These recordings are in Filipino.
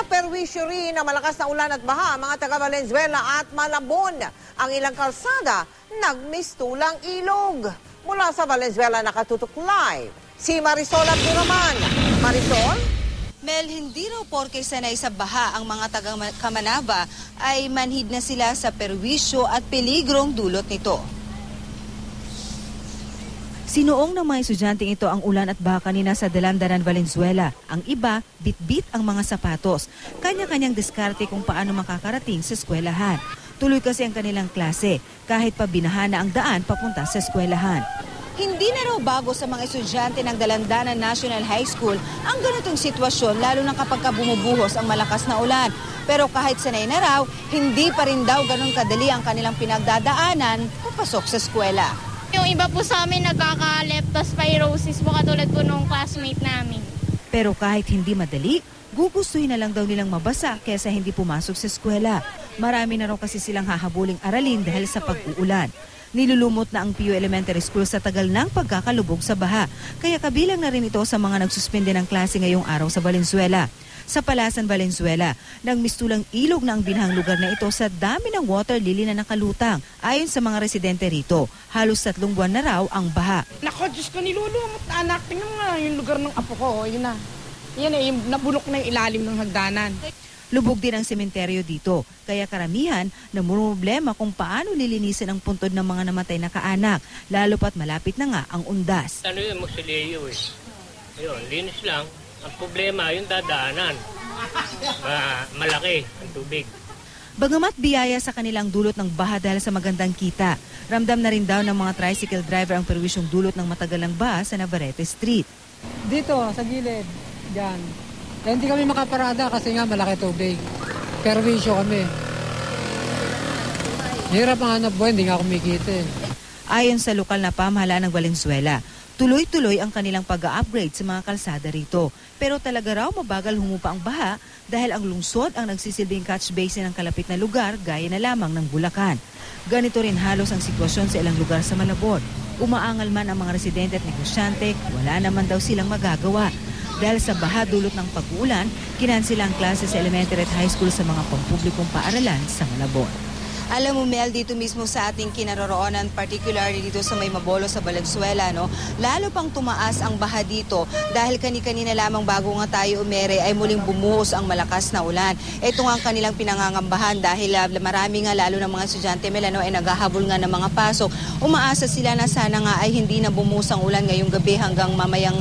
Naperwisyo rin ng malakas na ulan at baha mga taga Valenzuela at Malabon. Ang ilang kalsada nagmistulang ilog. Mula sa Valenzuela nakatutok live si Marisol Abduraman. Marisol? Mel, hindi raw porke sanay sa baha ang mga taga Kamanava ay manhid na sila sa perwisyo at peligrong dulot nito. Sinuong ng mga estudyanteng ito ang ulan at baha kanina sa Dalandanan, Valenzuela. Ang iba, bit-bit ang mga sapatos. Kanya-kanyang diskarte kung paano makakarating sa eskwelahan. Tuloy kasi ang kanilang klase, kahit pa binaha na ang daan papunta sa eskwelahan. Hindi na raw bago sa mga estudyante ng Dalandanan National High School ang ganitong sitwasyon, lalo na kapag bumubuhos ang malakas na ulan. Pero kahit sanay na raw, hindi pa rin daw ganun kadali ang kanilang pinagdadaanan papasok sa eskwela. Yung iba po sa amin nagkaka-leptospirosis po katulad po nung classmate namin. Pero kahit hindi madali, gugustuhin na lang daw nilang mabasa kaysa hindi pumasok sa eskwela. Marami na raw kasi silang hahabuling aralin dahil sa pag-uulan. Nilulumot na ang PU Elementary School sa tagal ng pagkakalubog sa baha. Kaya kabilang na rin ito sa mga nagsuspende ng klase ngayong araw sa Valenzuela. Sa Palasan, Valenzuela, nagmistulang ilog na ang binahang lugar na ito sa dami ng water lily na nakalutang. Ayon sa mga residente rito, halos 3 buwan na raw ang baha. Nako, Diyos ko, nilulumot na anak. Tingnan mo nga yung lugar ng apo ko. Yun na. Yan eh, nabulok na yung ilalim ng hagdanan. Lubog din ang sementeryo dito, kaya karamihan namumroblema kung paano lilinisin ang puntod ng mga namatay na kaanak, lalo pat malapit na nga ang undas. Ano yung mausoleo eh? Ayun, linis lang. Ang problema, yung dadaanan. Malaki ang tubig. Bagamat biyaya sa kanilang dulot ng baha dahil sa magandang kita, ramdam na rin daw ng mga tricycle driver ang perwisyong dulot ng matagalang baha sa Navarrete Street. Dito, sa gilid, dyan. Eh, hindi kami makaparada kasi nga malaki tubig. Perwisyo kami. Hirap ang hanap buhay, hindi nga kumikita eh. Ayon sa lokal na pamahalaan ng Valenzuela, tuloy-tuloy ang kanilang pag-upgrade sa mga kalsada rito. Pero talaga raw mabagal humupa ang baha dahil ang lungsod ang nagsisilbing catch basin ng kalapit na lugar gaya na lamang ng Bulacan. Ganito rin halos ang sitwasyon sa ilang lugar sa Malabon. Umaangal man ang mga residente at negosyante, wala naman daw silang magagawa. Dahil sa baha dulot ng pag-uulan, kinansila ang klase sa elementary at high school sa mga pampublikong paaralan sa Malabon. Alam mo, Mel, dito mismo sa ating kinaroroonan, particularly dito sa may Mabolo sa Valenzuela, no, lalo pang tumaas ang baha dito dahil kani-kanina lamang bago nga tayo umere ay muling bumuhos ang malakas na ulan. Ito nga ang kanilang pinangangambahan dahil marami nga lalo ng mga estudyante, Mel, ay naghahabol nga ng mga pasok. Umaasa sila na sana nga ay hindi na bumuhos ang ulan ngayong gabi hanggang mamayang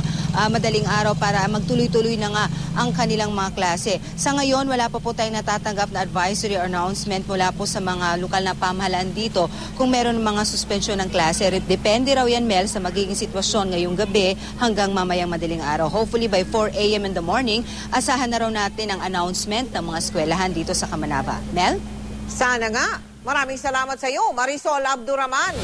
madaling araw para magtuloy-tuloy na nga ang kanilang mga klase. Sa ngayon, wala pa po tayong natatanggap na advisory or announcement mula po sa mga lokal na pamahalaan dito kung meron mga suspensyon ng klase. Depende raw yan, Mel, sa magiging sitwasyon ngayong gabi hanggang mamayang madaling araw. Hopefully by 4 a.m. in the morning, asahan na raw natin ang announcement ng mga eskwelahan dito sa Kamanava. Mel? Sana nga. Maraming salamat sa iyo, Marisol Abduraman.